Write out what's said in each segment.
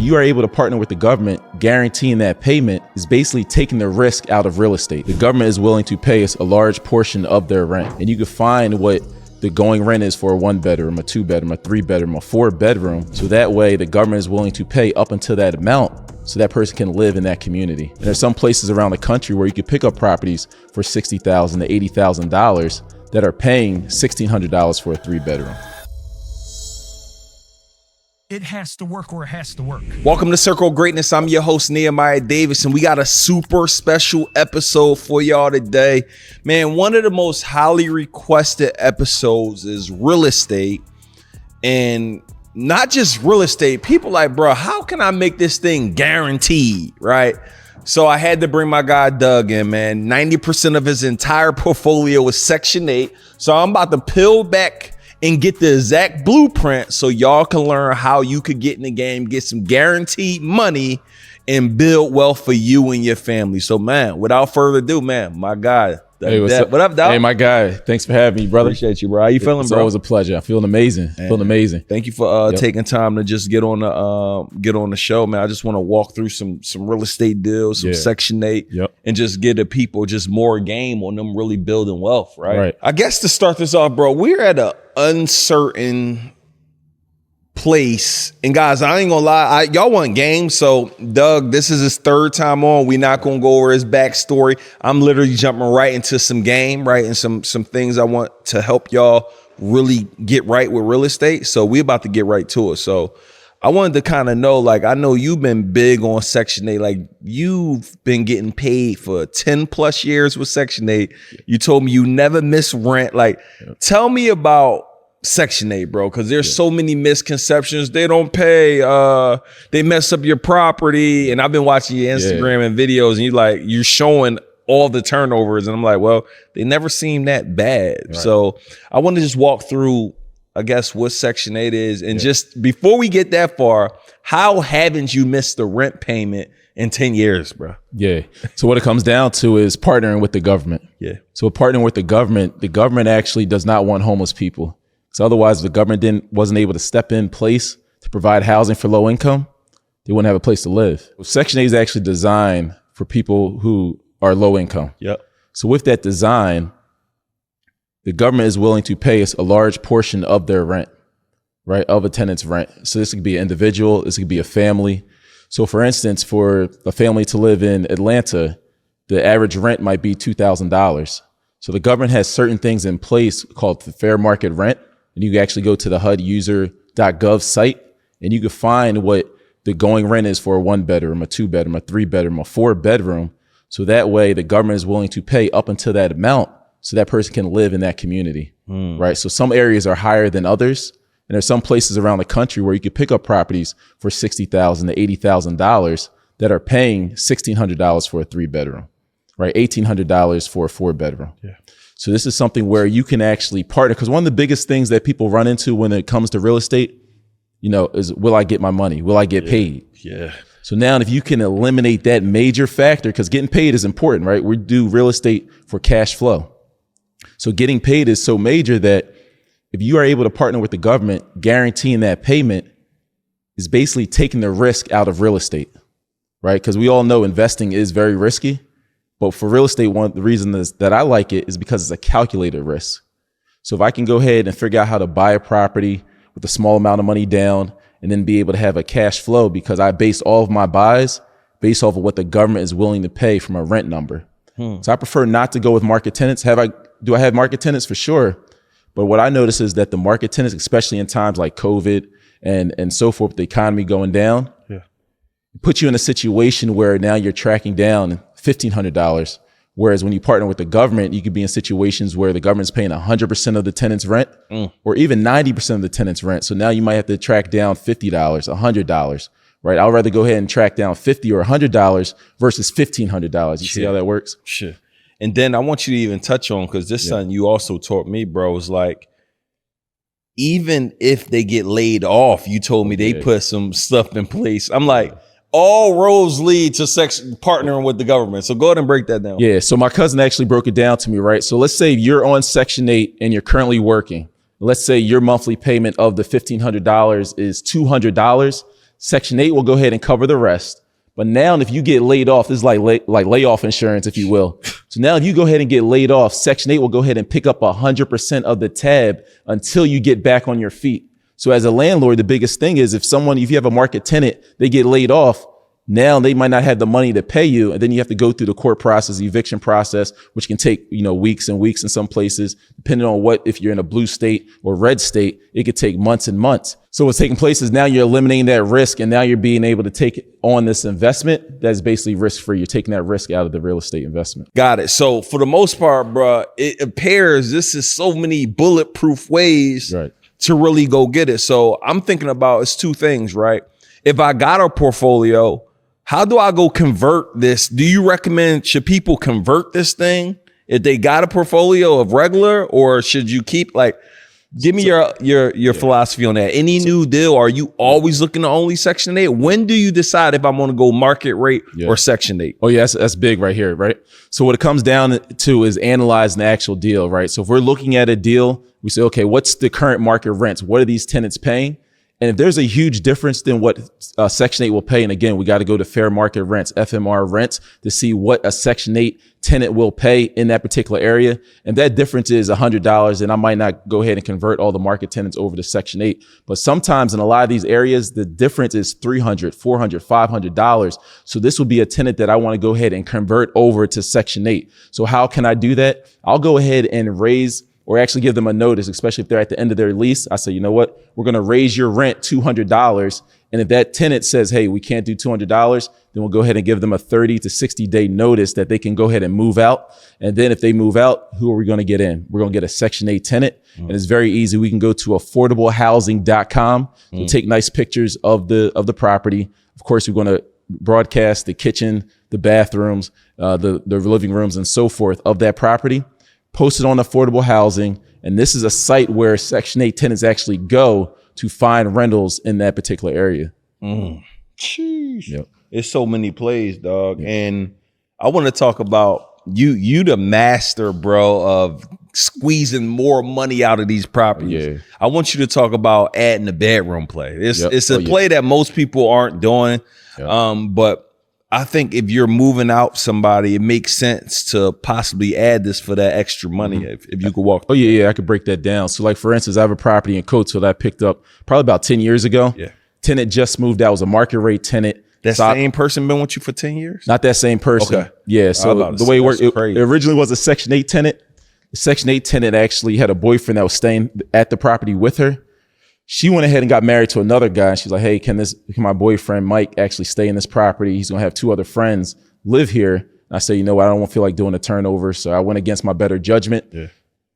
you are able to partner with the government, guaranteeing that payment is basically taking the risk out of real estate. The government is willing to pay us a large portion of their rent, and you can find what the going rent is for a 1-bedroom, a 2-bedroom, a 3-bedroom, a 4-bedroom. So that way the government is willing to pay up until that amount so that person can live in that community. And there's some places around the country where you could pick up properties for $60,000 to $80,000 that are paying $1,600 for a 3-bedroom. It has to work or it has to work. Welcome to Circle of Greatness. I'm your host, Nehemiah Davis, and we got a super special episode for y'all today. Man, one of the most highly requested episodes is real estate, and not just real estate. People like, bro, how can I make this thing guaranteed, right? So I had to bring my guy Doug in, man. 90% of his entire portfolio is Section 8. So I'm about to peel back and get the exact blueprint so y'all can learn how you could get in the game, get some guaranteed money, and build wealth for you and your family. So, man, without further ado, man, my guy. Hey, what up, dog? Hey, my guy. Thanks for having me, brother. Appreciate you, bro. How you feeling, it's bro? It's always a pleasure. I'm feeling amazing. Feeling amazing. Thank you for taking time to just get on the show, man. I just want to walk through some real estate deals, some Section 8, and just get the people just more game on them really building wealth, right? I guess to start this off, bro, we're at an uncertain place, and guys, I ain't gonna lie, y'all want games. So Doug, this is his third time on. We're not gonna go over his backstory. I'm literally jumping right into some game, right, and some things I want to help y'all really get right with real estate. So we about to get right to it. So I wanted to kind of know, like, I know you've been big on Section 8. Like, you've been getting paid for 10 plus years with Section 8. You told me you never miss rent. Like, tell me about Section 8, bro, because there's so many misconceptions. They don't pay, they mess up your property. And I've been watching your Instagram and videos, and you're showing all the turnovers. And I'm like, well, they never seem that bad. Right. So I want to just walk through, I guess, what Section 8 is. And just before we get that far, how haven't you missed the rent payment in 10 years, bro? Yeah. So what it comes down to is partnering with the government. Yeah. So partnering with the government actually does not want homeless people. So otherwise, if the government wasn't able to step in place to provide housing for low income, they wouldn't have a place to live. Section 8 is actually designed for people who are low income. Yep. So with that design, the government is willing to pay us a large portion of their rent, right, of a tenant's rent. So this could be an individual, this could be a family. So for instance, for a family to live in Atlanta, the average rent might be $2,000. So the government has certain things in place called the fair market rent. And you can actually go to the HUDuser.gov site, and you can find what the going rent is for a 1-bedroom, a 2-bedroom, a 3-bedroom, a 4-bedroom. So that way the government is willing to pay up until that amount so that person can live in that community, right? So some areas are higher than others. And there's some places around the country where you could pick up properties for $60,000 to $80,000 that are paying $1,600 for a 3-bedroom, right? $1,800 for a 4-bedroom. Yeah. So this is something where you can actually partner, because one of the biggest things that people run into when it comes to real estate, is will I get my money? Will I get paid? Yeah. So now if you can eliminate that major factor, because getting paid is important, right? We do real estate for cash flow. So getting paid is so major that if you are able to partner with the government, guaranteeing that payment is basically taking the risk out of real estate, right? Because we all know investing is very risky. But for real estate, one of the reasons that I like it is because it's a calculated risk. So if I can go ahead and figure out how to buy a property with a small amount of money down and then be able to have a cash flow, because I base all of my buys based off of what the government is willing to pay from a rent number. So I prefer not to go with market tenants. Do I have market tenants? For sure. But what I notice is that the market tenants, especially in times like COVID and so forth, the economy going down, put you in a situation where now you're tracking down $1,500. Whereas when you partner with the government, you could be in situations where the government's paying 100% of the tenant's rent or even 90% of the tenant's rent. So now you might have to track down $50, $100, right? I'd rather go ahead and track down $50 or $100 versus $1,500. You see how that works? Sure. And then I want you to even touch on, because this something you also taught me, bro, is like, even if they get laid off, you told me they put some stuff in place. I'm like, all roads lead to partnering with the government. So go ahead and break that down. Yeah. So my cousin actually broke it down to me, right? So let's say you're on Section 8 and you're currently working. Let's say your monthly payment of the $1,500 is $200. Section 8 will go ahead and cover the rest. But now if you get laid off, this is like layoff insurance, if you will. So now if you go ahead and get laid off, Section 8 will go ahead and pick up 100% of the tab until you get back on your feet. So as a landlord, the biggest thing is if you have a market tenant, they get laid off, now they might not have the money to pay you. And then you have to go through the court process, the eviction process, which can take, weeks and weeks in some places, depending on if you're in a blue state or red state, it could take months and months. So what's taking place is now you're eliminating that risk, and now you're being able to take on this investment that's basically risk-free. You're taking that risk out of the real estate investment. Got it. So for the most part, bro, it appears this is so many bulletproof ways to really go get it. So I'm thinking about it's two things, right? If I got a portfolio, how do I go convert this? Do you recommend, should people convert this thing if they got a portfolio of regular, or should you keep give me your philosophy on that. Any new deal, are you always looking to only Section 8? When do you decide if I'm going to go market rate or Section 8? Oh, yeah, that's big right here, right? So what it comes down to is analyzing the actual deal, right? So if we're looking at a deal, we say, okay, what's the current market rents? What are these tenants paying? And if there's a huge difference than what Section 8 will pay, and again, we got to go to fair market rents, FMR rents, to see what a Section 8 tenant will pay in that particular area. And that difference is $100, and I might not go ahead and convert all the market tenants over to Section 8. But sometimes in a lot of these areas, the difference is $300, $400, $500. So this will be a tenant that I want to go ahead and convert over to Section 8. So how can I do that? I'll go ahead and raise or actually give them a notice, especially if they're at the end of their lease. I say, you know what? We're going to raise your rent $200. And if that tenant says, hey, we can't do $200, then we'll go ahead and give them a 30 to 60 day notice that they can go ahead and move out. And then if they move out, who are we going to get in? We're going to get a Section 8 tenant. And it's very easy. We can go to affordablehousing.com. So take nice pictures of the property. Of course, we're going to broadcast the kitchen, the bathrooms, the living rooms, and so forth of that property. Post it on affordable housing. And this is a site where Section 8 tenants actually go to find rentals in that particular area. Jeez. Yep. It's so many plays, dog. Yep. And I want to talk about you the master, bro, of squeezing more money out of these properties. Yeah. I want you to talk about adding the bedroom play. It's a play that most people aren't doing. Yep. But I think if you're moving out somebody, it makes sense to possibly add this for that extra money if you could walk. Oh, yeah, I could break that down. So like, for instance, I have a property in Coatesville that I picked up probably about 10 years ago. Yeah. Tenant just moved out. It was a market rate tenant. That same person been with you for 10 years? Not that same person. Okay. Yeah, so the way it worked, it originally was a Section 8 tenant. The Section 8 tenant actually had a boyfriend that was staying at the property with her. She went ahead and got married to another guy. And she's like, hey, can my boyfriend Mike actually stay in this property? He's going to have 2 other friends live here. And I said, you know what? I don't feel like doing a turnover. So I went against my better judgment. Yeah.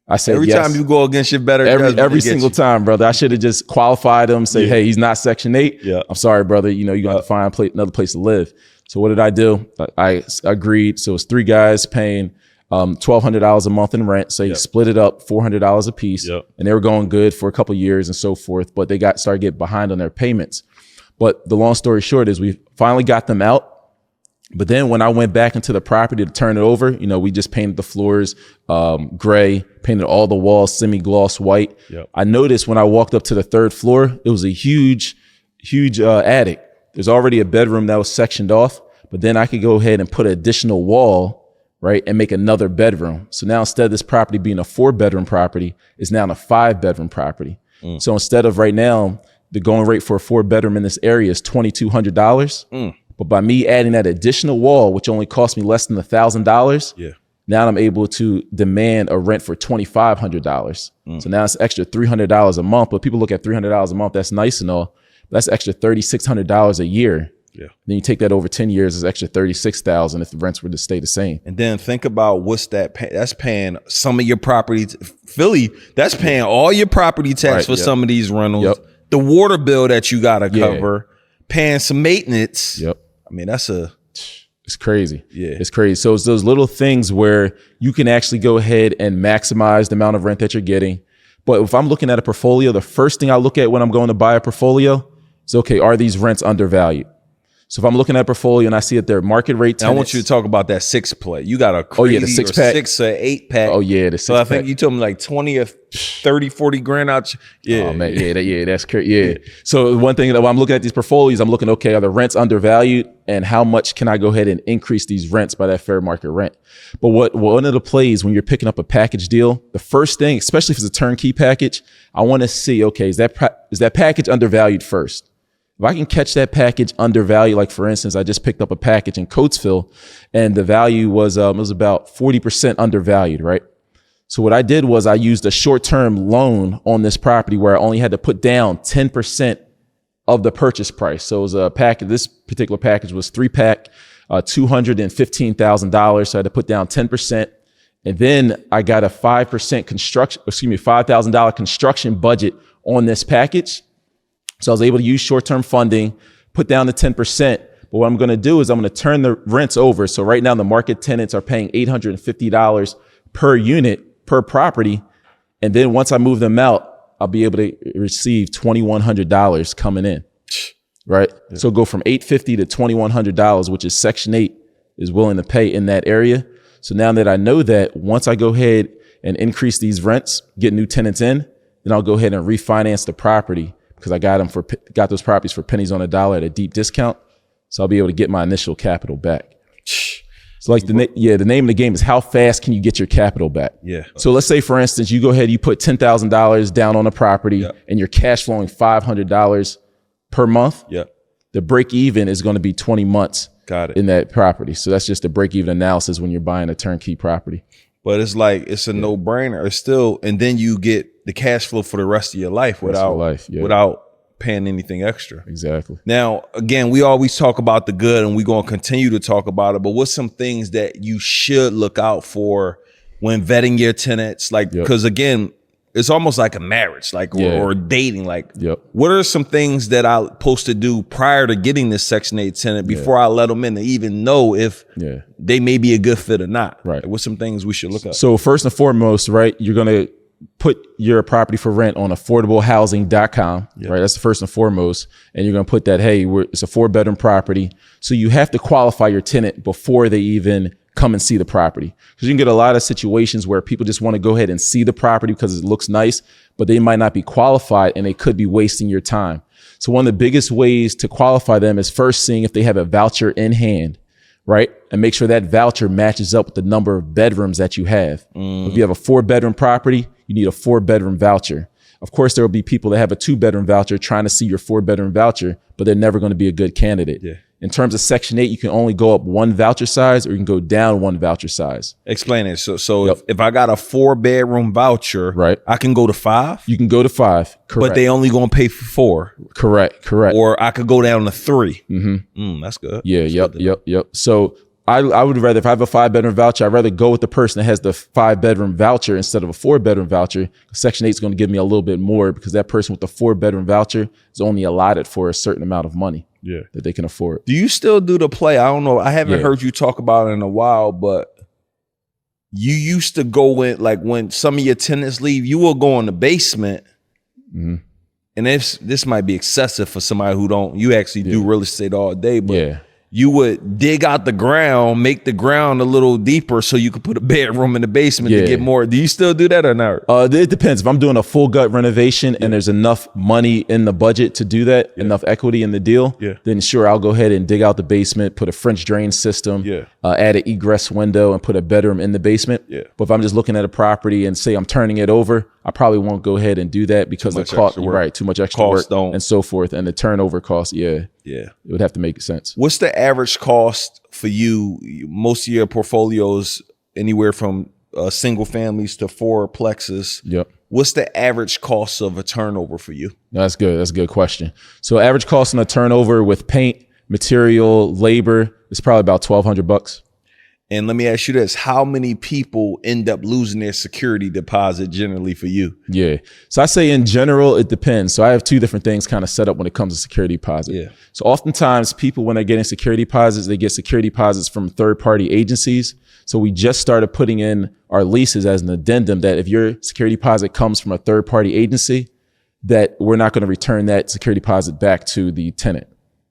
I said, every time you go against your better judgment. Every single time, brother. I should have just qualified him, say, hey, he's not Section 8. Yeah. I'm sorry, brother. You're going to have to find another place to live. So what did I do? I agreed. So it was 3 guys paying $1,200 a month in rent. So you split it up, $400 a piece. Yep. And they were going good for a couple of years and so forth, but they started getting behind on their payments. But the long story short is we finally got them out. But then when I went back into the property to turn it over, we just painted the floors gray, painted all the walls semi-gloss white. Yep. I noticed when I walked up to the 3rd floor, it was a huge attic. There's already a bedroom that was sectioned off, but then I could go ahead and put an additional wall, right, and make another bedroom. So now instead of this property being a 4-bedroom property, it's now a 5-bedroom property. So instead of right now, the going rate for a 4-bedroom in this area is $2,200. But by me adding that additional wall, which only cost me less than $1,000, now I'm able to demand a rent for $2,500. So now it's extra $300 a month. But people look at $300 a month, that's nice and all, but that's extra $3,600 a year. Yeah. Then you take that over 10 years, it's extra $36,000 if the rents were to stay the same. And then think about what's that that's paying some of your property. Philly, that's paying all your property tax for some of these rentals. Yep. The water bill that you got to cover, paying some maintenance. Yep. I mean, it's crazy. Yeah. It's crazy. So it's those little things where you can actually go ahead and maximize the amount of rent that you're getting. But if I'm looking at a portfolio, the first thing I look at when I'm going to buy a portfolio is, okay, are these rents undervalued? So if I'm looking at a portfolio and I see that they're market rate tenants, I want you to talk about that 6-play. You got a crazy the 6-pack. 6 or 8-pack. Oh yeah, the 6-pack. So I think you told me like 20 or 30, 40 grand out. Yeah, oh, man, that's crazy. Yeah. So one thing that when I'm looking at these portfolios, I'm looking, okay, are the rents undervalued, and how much can I go ahead and increase these rents by that fair market rent? But one of the plays when you're picking up a package deal, the first thing, especially if it's a turnkey package, I want to see, okay, is that package undervalued first? If I can catch that package undervalued, like for instance, I just picked up a package in Coatesville and the value was it was about 40% undervalued, right? So what I did was I used a short-term loan on this property where I only had to put down 10% of the purchase price. So it was a package. This particular package was 3-pack, $215,000. So I had to put down 10%. And then I got a $5,000 construction budget on this package. So I was able to use short-term funding, put down the 10%. But what I'm going to do is I'm going to turn the rents over. So right now the market tenants are paying $850 per unit, per property. And then once I move them out, I'll be able to receive $2,100 coming in, right? Yeah. So go from $850 to $2,100, which is Section 8 is willing to pay in that area. So now that I know that, once I go ahead and increase these rents, get new tenants in, then I'll go ahead and refinance the property because I got those properties for pennies on a dollar at a deep discount. So I'll be able to get my initial capital back. So like the name of the game is how fast can you get your capital back? Yeah. So let's say, for instance, you go ahead, you put $10,000 down on a property and you're cash flowing $500 per month. Yeah. The break even is going to be 20 months in that property. So that's just the break even analysis when you're buying a turnkey property. But it's like, it's a no brainer. It's still, and then you get the cash flow for the rest of your life without paying anything extra. Exactly. Now, again, we always talk about the good and we're going to continue to talk about it, but what's some things that you should look out for when vetting your tenants? Like, because again, it's almost like a marriage, like, or dating. Like, what are some things that I'm supposed to do prior to getting this Section 8 tenant before I let them in to even know if they may be a good fit or not? Right. Like, what's some things we should look at? So first and foremost, right, you're going to put your property for rent on affordablehousing.com, right? That's the first and foremost. And you're going to put that, hey, it's a 4-bedroom property. So you have to qualify your tenant before they even come and see the property. Because you can get a lot of situations where people just want to go ahead and see the property because it looks nice, but they might not be qualified and they could be wasting your time. So one of the biggest ways to qualify them is first seeing if they have a voucher in hand, right? And make sure that voucher matches up with the number of bedrooms that you have. If you have a 4-bedroom property, you need a 4-bedroom voucher. Of course, there will be people that have a 2-bedroom voucher trying to see your 4-bedroom voucher, but they're never going to be a good candidate. Yeah. In terms of Section 8, you can only go up 1 voucher size or you can go down 1 voucher size. Explain it. So if I got a 4-bedroom voucher, right, I can go to 5? You can go to 5. Correct. But they only going to pay for 4. Correct. Or I could go down to 3. That's good. Yeah. Yep. So I would rather, if I have a 5-bedroom voucher, I'd rather go with the person that has the 5-bedroom voucher instead of a 4-bedroom voucher. Section 8 is going to give me a little bit more because that person with the 4-bedroom voucher is only allotted for a certain amount of money that they can afford. Do you still do the play? I don't know. I haven't heard you talk about it in a while, but you used to go in, like when some of your tenants leave, you will go in the basement. And this might be excessive for somebody who you actually do real estate all day, but you would dig out the ground, make the ground a little deeper so you could put a bedroom in the basement to get more. Do you still do that or not? It depends. If I'm doing a full gut renovation and there's enough money in the budget to do that, enough equity in the deal, then sure, I'll go ahead and dig out the basement, put a French drain system, add an egress window and put a bedroom in the basement. But if I'm just looking at a property and say I'm turning it over, I probably won't go ahead and do that because the cost, too much extra work and so forth. And the turnover cost, it would have to make sense. What's the average cost for you? Most of your portfolios, anywhere from single families to 4plexes. Yep. What's the average cost of a turnover for you? No, that's good. That's a good question. So average cost on a turnover with paint, material, labor is probably about $1,200. And let me ask you this, how many people end up losing their security deposit generally for you? Yeah. So I say in general, it depends. So I have 2 different things kind of set up when it comes to security deposit. Yeah. So oftentimes people, when they're getting security deposits, they get security deposits from third-party agencies. So we just started putting in our leases as an addendum that if your security deposit comes from a third-party agency, that we're not going to return that security deposit back to the tenant.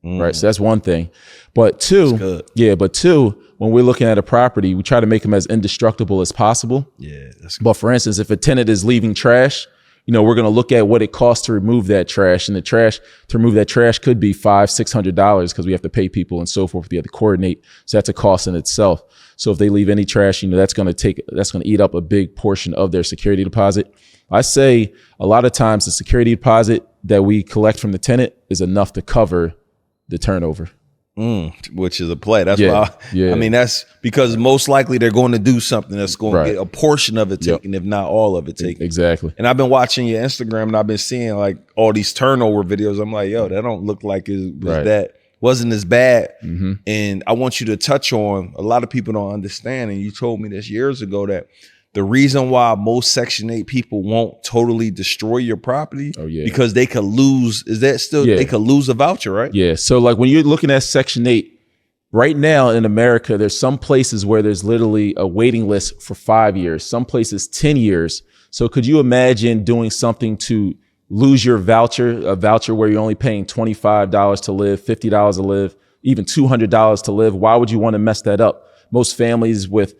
right? So that's one thing. But two, when we're looking at a property, we try to make them as indestructible as possible. Yeah. But for instance, if a tenant is leaving trash, we're going to look at what it costs to remove that trash, and to remove that trash could be $500-$600 because we have to pay people and so forth. We have to coordinate. So that's a cost in itself. So if they leave any trash, that's going to eat up a big portion of their security deposit. I say a lot of times the security deposit that we collect from the tenant is enough to cover the turnover. Which is a play. That's why. I mean, that's because most likely they're going to do something that's going to get a portion of it taken, if not all of it taken. Exactly. And I've been watching your Instagram, and I've been seeing like all these turnover videos. I'm like, yo, that don't look like it was wasn't as bad. And I want you to touch on, a lot of people don't understand, and you told me this years ago, that the reason why most Section 8 people won't totally destroy your property, because they could lose, they could lose a voucher, right? Yeah. So like when you're looking at Section 8, right now in America, there's some places where there's literally a waiting list for 5 years, some places 10 years. So could you imagine doing something to lose your voucher, a voucher where you're only paying $25 to live, $50 to live, even $200 to live? Why would you want to mess that up? Most families with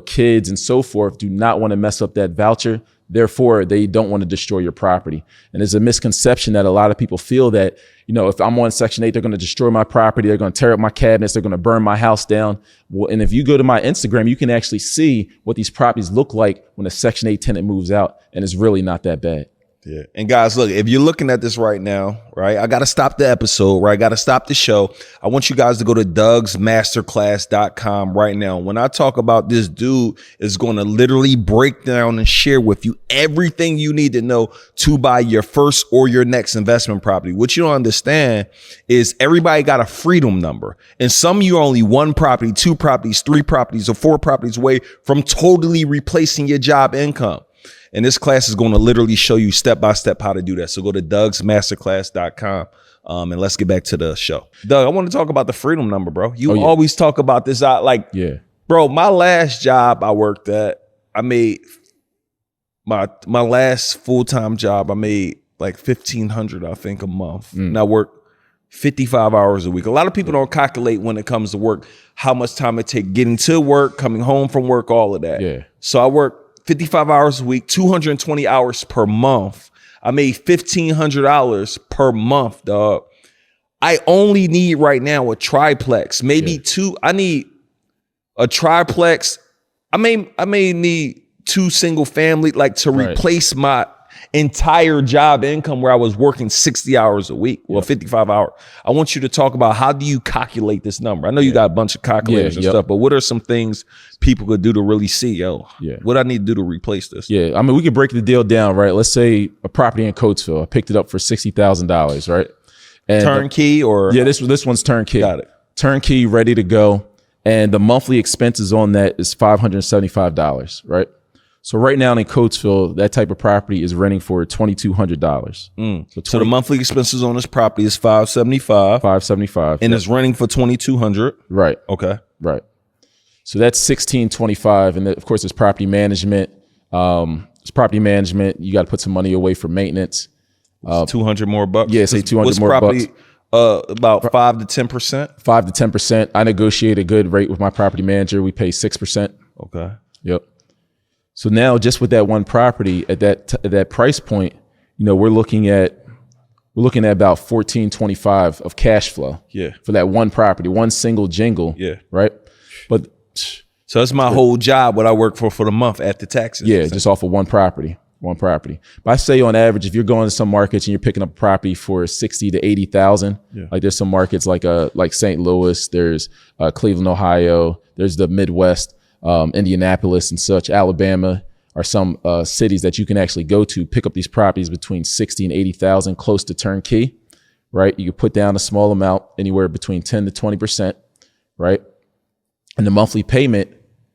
kids and so forth do not want to mess up that voucher. Therefore, they don't want to destroy your property. And there's a misconception that a lot of people feel that, if I'm on Section 8, they're going to destroy my property. They're going to tear up my cabinets. They're going to burn my house down. Well, and if you go to my Instagram, you can actually see what these properties look like when a Section 8 tenant moves out. And it's really not that bad. Yeah. And guys, look, if you're looking at this right now, right, I got to stop the episode, right? I got to stop the show. I want you guys to go to DougsMasterclass.com right now. When I talk about this dude is going to literally break down and share with you everything you need to know to buy your first or your next investment property. What you don't understand is everybody got a freedom number. And some of you are only one property, two properties, three properties, or four properties away from totally replacing your job income. And this class is going to literally show you step by step how to do that. So go to DougsMasterclass.com and let's get back to the show. Doug, I want to talk about the freedom number, bro. You always talk about this. Bro, my last job I worked at, I made my last full-time job, I made like $1,500, I think, a month. And I worked 55 hours a week. A lot of people don't calculate when it comes to work, how much time it takes getting to work, coming home from work, all of that. Yeah. So I work 55 hours a week, 220 hours per month. I made $1,500 per month, dog. I only need right now a triplex, maybe two. I need a triplex. I may need two single family, like to replace my entire job income where I was working 60 hours a week, 55 hours. I want you to talk about, how do you calculate this number? I know you got a bunch of calculators and stuff, but what are some things people could do to really see, what I need to do to replace this? Yeah, I mean, we could break the deal down, right? Let's say a property in Coatesville, I picked it up for $60,000, right? And turnkey or? Yeah, this one's turnkey. Got it. Turnkey, ready to go. And the monthly expenses on that is $575, right? So right now in Coatesville, that type of property is renting for $2,200. So the monthly expenses on this property is $575. $575. And it's renting for $2,200. Right. Okay. Right. So that's $1,625. And of course, there's property management. It's property management. You got to put some money away for maintenance. 200 more bucks. Yeah, say 200 What's more property, bucks. About 5 to 10%. 5 to 10%. I negotiate a good rate with my property manager. We pay 6%. Okay. Yep. So now, just with that one property at that price point, we're looking at about $1,425 of cash flow. Yeah. For that one property, one single jingle. Yeah. Right. But so that's my whole job, what I work for the month after taxes. Yeah, just off of one property. But I say on average, if you're going to some markets and you're picking up a property for 60 to 80,000, like there's some markets like St. Louis, there's Cleveland, Ohio, there's the Midwest. Indianapolis and such, Alabama are some cities that you can actually go to, pick up these properties between 60 and 80,000, close to turnkey, right? You can put down a small amount, anywhere between 10 to 20%, right? And the monthly payment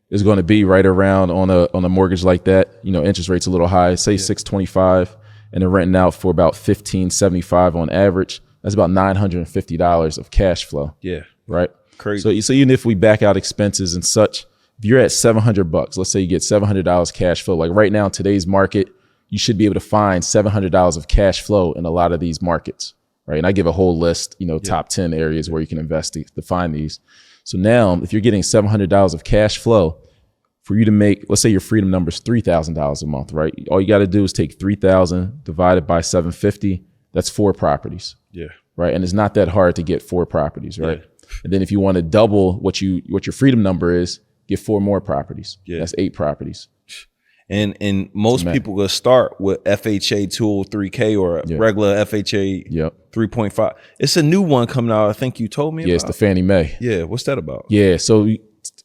is going to be right around on a mortgage like that. Interest rate's a little high, say 625, and they're renting out for about $1,575 on average. That's about $950 of cash flow. Yeah. Right. Crazy. So even if we back out expenses and such, if you're at $700, let's say you get $700 cash flow, like right now in today's market, you should be able to find $700 of cash flow in a lot of these markets, right? And I give a whole list, top 10 areas where you can invest to find these. So now if you're getting $700 of cash flow for you to make, let's say your freedom number is $3,000 a month, right? All you got to do is take 3,000 divided by 750. That's 4 properties. Yeah. Right. And it's not that hard to get 4 properties, right? Yeah. And then if you want to double what your freedom number is, get 4 more properties. Yeah. That's 8 properties. And most people will start with FHA 203K or a regular FHA 3.5. It's a new one coming out. I think you told me about. Yeah, it's the Fannie Mae. Yeah. What's that about? Yeah. So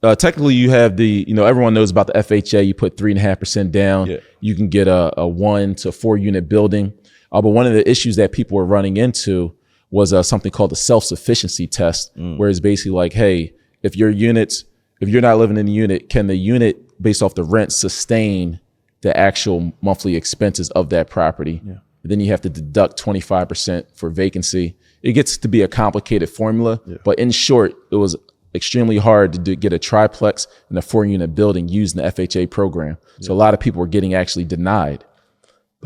technically you have the, everyone knows about the FHA. You put 3.5% down. Yeah. You can get a 1 to 4 unit building. But one of the issues that people were running into was something called the self-sufficiency test, where it's basically like, hey, if you're not living in the unit, can the unit based off the rent sustain the actual monthly expenses of that property? Yeah. Then you have to deduct 25% for vacancy. It gets to be a complicated formula, but in short, it was extremely hard to get a triplex and a 4-unit building using the FHA program. So a lot of people were getting actually denied.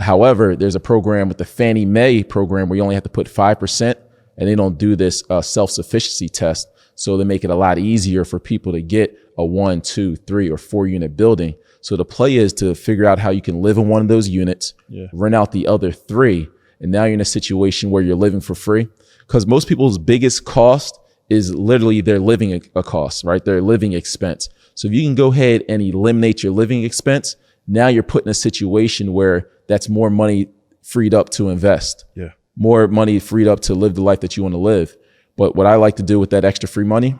However, there's a program with the Fannie Mae program where you only have to put 5%, and they don't do this self-sufficiency test. So they make it a lot easier for people to get a 1, 2, 3, or 4 unit building. So the play is to figure out how you can live in one of those units, rent out the other 3, and now you're in a situation where you're living for free. Because most people's biggest cost is literally their living a cost, right? Their living expense. So if you can go ahead and eliminate your living expense, now you're put in a situation where that's more money freed up to invest. Yeah. More money freed up to live the life that you want to live. But what I like to do with that extra free money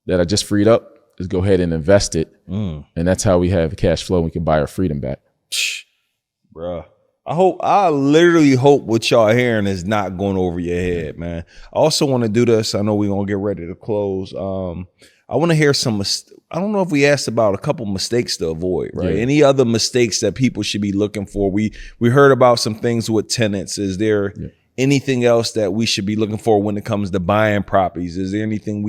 that I just freed up is go ahead and invest it. And that's how we have cash flow and we can buy our freedom back. Bruh. I literally hope what y'all hearing is not going over your head, man. I also want to do this. I know we're going to get ready to close. I want to hear I don't know if we asked about a couple mistakes to avoid, right? Yeah. Any other mistakes that people should be looking for? We heard about some things with tenants. Is there anything else that we should be looking for when it comes to buying properties? Is there anything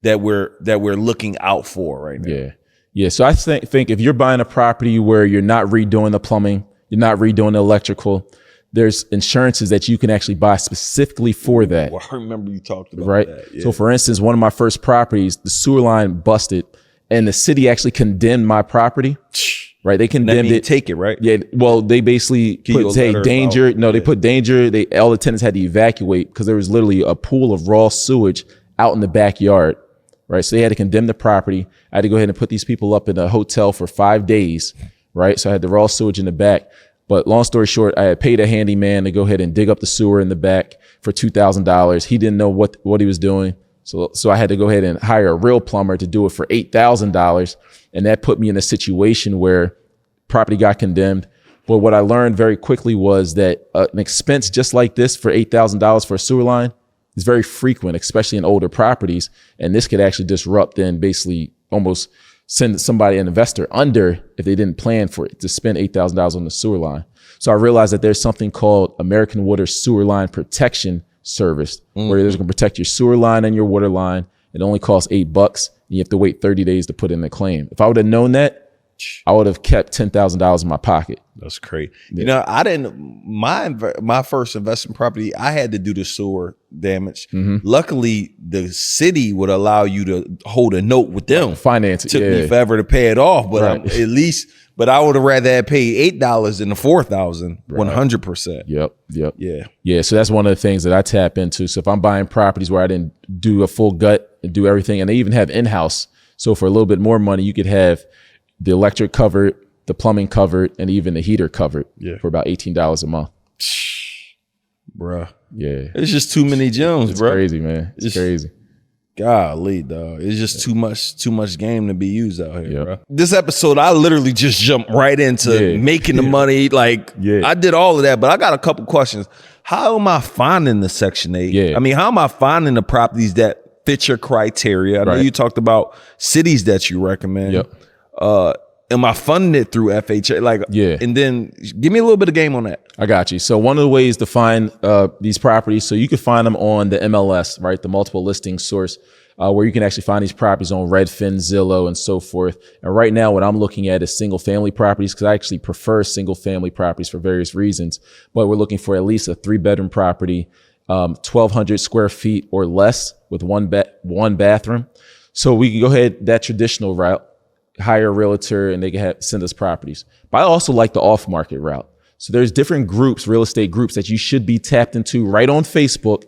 that we're looking out for right now? Yeah. So I think if you're buying a property where you're not redoing the plumbing, you're not redoing the electrical, there's insurances that you can actually buy specifically for that. Well, I remember you talked about that. Yeah. So for instance, one of my first properties, the sewer line busted and the city actually condemned my property. Right. They condemned it. Take it, right? Yeah. Well, they basically put danger. They put danger. All the tenants had to evacuate because there was literally a pool of raw sewage out in the backyard. Right. So they had to condemn the property. I had to go ahead and put these people up in a hotel for 5 days. Right. So I had the raw sewage in the back. But long story short, I had paid a handyman to go ahead and dig up the sewer in the back for $2,000. He didn't know what he was doing. So I had to go ahead and hire a real plumber to do it for $8,000. And that put me in a situation where property got condemned. But what I learned very quickly was that an expense just like this for $8,000 for a sewer line is very frequent, especially in older properties. And this could actually disrupt and basically almost send somebody, an investor, under if they didn't plan for it to spend $8,000 on the sewer line. So I realized that there's something called American Water Sewer Line Protection Service, where they're going to protect your sewer line and your water line. It only costs $8, and you have to wait 30 days to put in the claim. If I would have known that, I would have kept $10,000 in my pocket. That's crazy. Yeah. I didn't, my first investment property, I had to do the sewer damage. Luckily, the city would allow you to hold a note with them. Finance it. Took me forever to pay it off, but but I would have rather had paid $8 than the $4,000, 100%. Yep. Yeah. So that's one of the things that I tap into. So if I'm buying properties where I didn't do a full gut and do everything, and they even have in-house. So for a little bit more money, you could have the electric covered, the plumbing covered, and even the heater covered for about $18 a month. Bruh. Yeah. It's just too many gems, it's bro. It's crazy, man. It's crazy. Golly, dog. It's just too much game to be used out here, bro. This episode, I literally just jumped right into making the money. I did all of that, but I got a couple questions. How am I finding the Section 8? Yeah. I mean, how am I finding the properties that fit your criteria? I know you talked about cities that you recommend. Yep. am I funding it through FHA? Like, Yeah. And then give me a little bit of game on that. I got you. So one of the ways to find these properties, so you can find them on the MLS, right? The multiple listing source, where you can actually find these properties on Redfin, Zillow, and so forth. And right now, what I'm looking at is single family properties, because I actually prefer single family properties for various reasons. But we're looking for at least a 3-bedroom property, 1,200 square feet or less with one bathroom. So we can go ahead that traditional route, hire a realtor, and they can send us properties. But I also like the off-market route. So there's different groups, real estate groups, that you should be tapped into right on Facebook.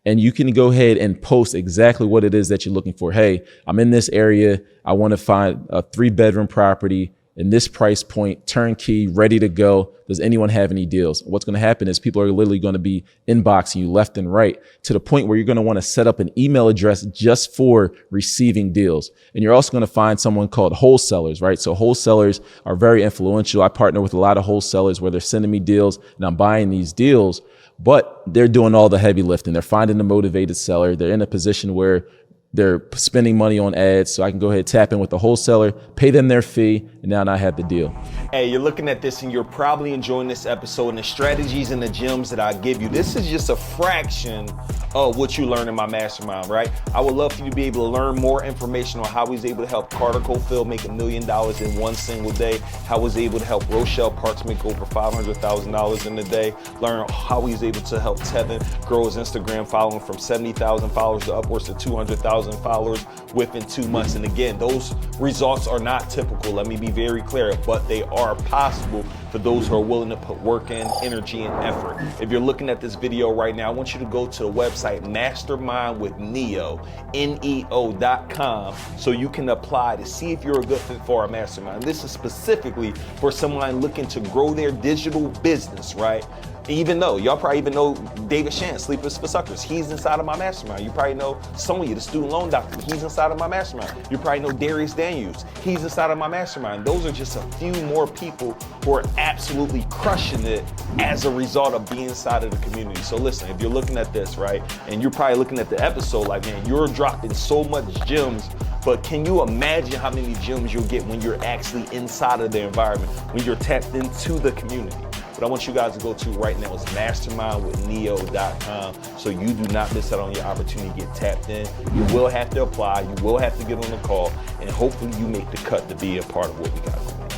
And you can go ahead and post exactly what it is that you're looking for. Hey, I'm in this area. I want to find a 3-bedroom property in this price point, turnkey, ready to go. Does anyone have any deals? What's going to happen is people are literally going to be inboxing you left and right, to the point where you're going to want to set up an email address just for receiving deals. And you're also going to find someone called wholesalers, right? So wholesalers are very influential. I partner with a lot of wholesalers where they're sending me deals and I'm buying these deals, but they're doing all the heavy lifting. They're finding the motivated seller. They're in a position where they're spending money on ads, so I can go ahead and tap in with the wholesaler, pay them their fee, and now I have the deal. Hey, you're looking at this and you're probably enjoying this episode and the strategies and the gems that I give you. This is just a fraction of what you learn in my mastermind, right? I would love for you to be able to learn more information on how he's able to help Carter Cofield make $1 million in one single day, how he's able to help Rochelle Parks make over $500,000 in a day, learn how he's able to help Tevin grow his Instagram following from 70,000 followers to upwards to 200,000 followers within 2 months. And again, those results are not typical, let me be very clear, but they are possible for those who are willing to put work in, energy, and effort. If you're looking at this video right now, I want you to go to the website mastermindwithneo, NEO.com, so you can apply to see if you're a good fit for our mastermind. This is specifically for someone looking to grow their digital business, right? Even though y'all probably even know David Shan, Sleepers for Suckers, he's inside of my mastermind. You probably know Sonya, the student loan doctor, he's inside of my mastermind. You probably know Darius Daniels, he's inside of my mastermind. Those are just a few more people who are absolutely crushing it as a result of being inside of the community. So listen, if you're looking at this, right, and you're probably looking at the episode like, man, you're dropping so much gems, but can you imagine how many gems you'll get when you're actually inside of the environment, when you're tapped into the community? What I want you guys to go to right now is mastermindwithneo.com, so you do not miss out on your opportunity to get tapped in. You will have to apply, you will have to get on the call, and hopefully you make the cut to be a part of what we got going on.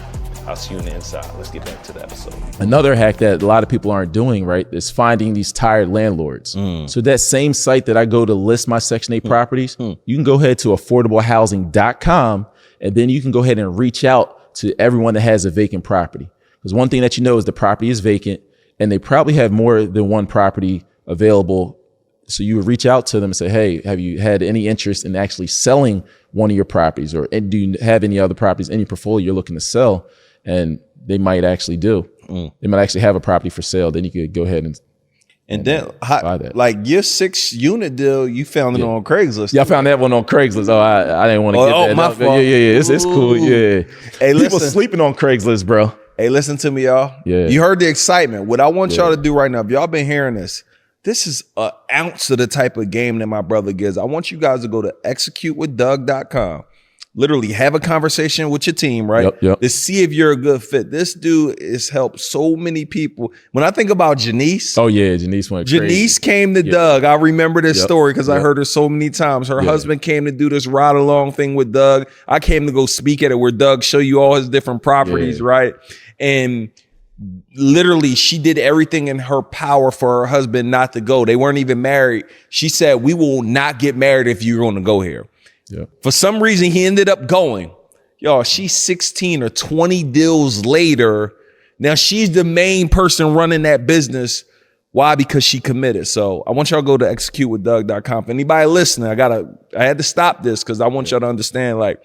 I'll see you on the inside. Let's get back to the episode. Another hack that a lot of people aren't doing, right, is finding these tired landlords. So that same site that I go to list my Section 8 properties, you can go ahead to affordablehousing.com, and then you can go ahead and reach out to everyone that has a vacant property. Because one thing that you know is the property is vacant and they probably have more than one property available. So you would reach out to them and say, hey, have you had any interest in actually selling one of your properties, or do you have any other properties in your portfolio you're looking to sell? And they might actually do. They might actually have a property for sale. Then you could go ahead and then, like your 6-unit deal, you found it on Craigslist. Yeah, I found that one on Craigslist. Oh, I didn't want to get that. My fault. Yeah, it's cool. Yeah. Hey, people sleeping on Craigslist, bro. Hey, listen to me, y'all. Yeah. You heard the excitement. What I want y'all to do right now, if y'all been hearing this is an ounce of the type of game that my brother gives. I want you guys to go to executewithdoug.com. Literally have a conversation with your team, right? Yep. To see if you're a good fit. This dude has helped so many people. When I think about Janice. Oh, yeah. Janice went crazy. Janice came to Doug. I remember this story because I heard her so many times. Her husband came to do this ride along thing with Doug. I came to go speak at it where Doug show you all his different properties, right? And literally she did everything in her power for her husband not to go. They weren't even married. She said, we will not get married if you're going to go here. Yeah. For some reason, he ended up going. Y'all, she's 16 or 20 deals later. Now she's the main person running that business. Why? Because she committed. So I want y'all to go to executewithdoug.com. If anybody listening, I had to stop this because I want y'all to understand, like,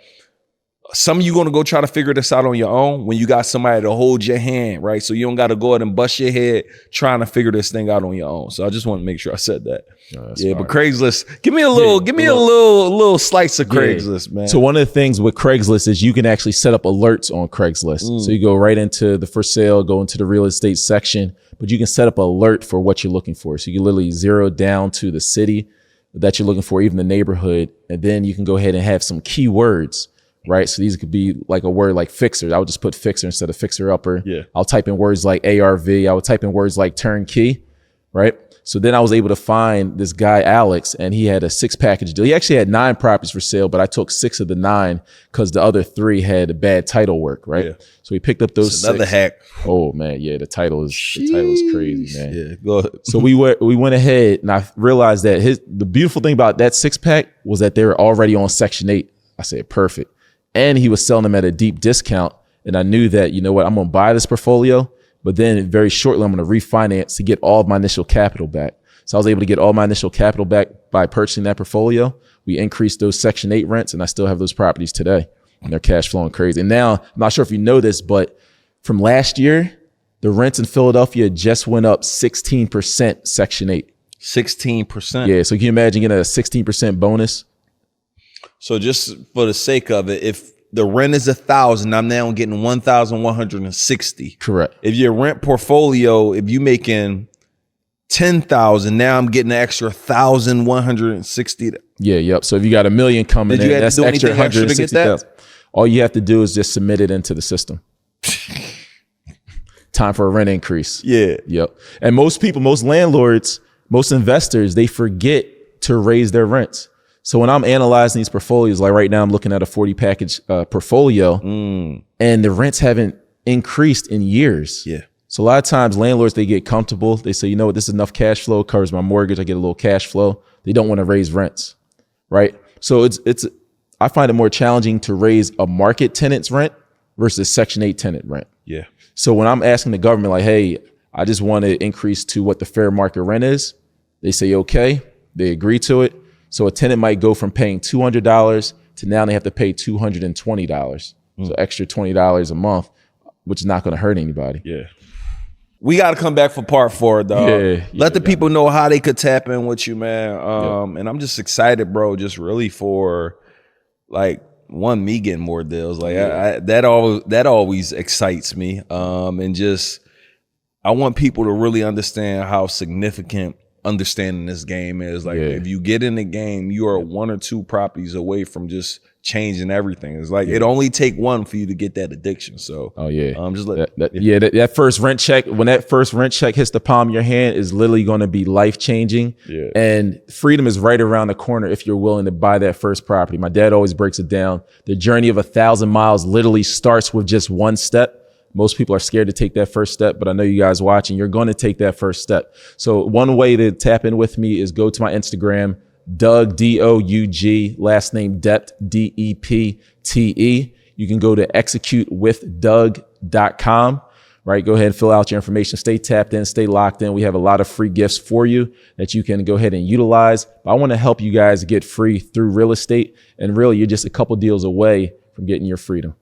some of you going to go try to figure this out on your own when you got somebody to hold your hand, right? So you don't got to go ahead and bust your head trying to figure this thing out on your own. So I just want to make sure I said that. But Craigslist, give me a little slice of Craigslist, man. So one of the things with Craigslist is you can actually set up alerts on Craigslist. So you go right into the for sale, go into the real estate section, but you can set up an alert for what you're looking for. So you can literally zero down to the city that you're looking for, even the neighborhood. And then you can go ahead and have some keywords, right? So these could be like a word like fixer. I would just put fixer instead of fixer upper. Yeah. I'll type in words like ARV. I would type in words like turnkey, right? So then I was able to find this guy, Alex, and he had a 6-package deal. He actually had 9 properties for sale, but I took 6 of the 9 because the other 3 had a bad title work, right? Yeah. So he picked up those 6. Another hack. Oh man, yeah, the title is crazy, man. Yeah, go ahead. So we went ahead, and I realized that the beautiful thing about that 6-pack was that they were already on Section 8. I said, perfect. And he was selling them at a deep discount, and I knew that, you know what, I'm gonna buy this portfolio, but then very shortly, I'm going to refinance to get all of my initial capital back. So I was able to get all my initial capital back by purchasing that portfolio. We increased those Section 8 rents, and I still have those properties today. And they're cash flowing crazy. And now, I'm not sure if you know this, but from last year, the rents in Philadelphia just went up 16% Section 8. 16%? Yeah, so can you imagine getting a 16% bonus? So just for the sake of it, if the rent is 1,000, I'm now getting 1,160. Correct. If your rent portfolio, if you making 10,000, now I'm getting an extra 1,160. Yeah, yep. So if you got $1 million coming in, that's extra 160,000. All you have to do is just submit it into the system. Time for a rent increase. Yeah. Yep. And most people, most landlords, most investors, they forget to raise their rents. So when I'm analyzing these portfolios, like right now I'm looking at a 40 package portfolio and the rents haven't increased in years. Yeah. So a lot of times landlords, they get comfortable. They say, you know what, this is enough cash flow, covers my mortgage. I get a little cash flow. They don't want to raise rents, right? So I find it more challenging to raise a market tenant's rent versus Section 8 tenant rent. Yeah. So when I'm asking the government, like, hey, I just want to increase to what the fair market rent is, they say, okay, they agree to it. So a tenant might go from paying $200 to now they have to pay $220. So extra $20 a month, which is not going to hurt anybody. Yeah. We got to come back for part 4, dog. Let the people know how they could tap in with you, man. And I'm just excited, bro, just really for like me getting more deals. Like that always excites me. And just, I want people to really understand how significant understanding this game is. Like if you get in the game, you are 1 or 2 properties away from just changing everything. It's like it only take 1 for you to get that addiction. So just let that first rent check, when that first rent check hits the palm of your hand, is literally going to be life changing. And freedom is right around the corner if you're willing to buy that first property. My dad always breaks it down. The journey of 1,000 miles literally starts with just 1 step. Most people are scared to take that first step, but I know you guys watching, you're going to take that first step. So one way to tap in with me is go to my Instagram, Doug, D-O-U-G, last name Depte, D-E-P-T-E. You can go to executewithdoug.com, right? Go ahead and fill out your information. Stay tapped in, stay locked in. We have a lot of free gifts for you that you can go ahead and utilize. But I want to help you guys get free through real estate. And really, you're just a couple deals away from getting your freedom.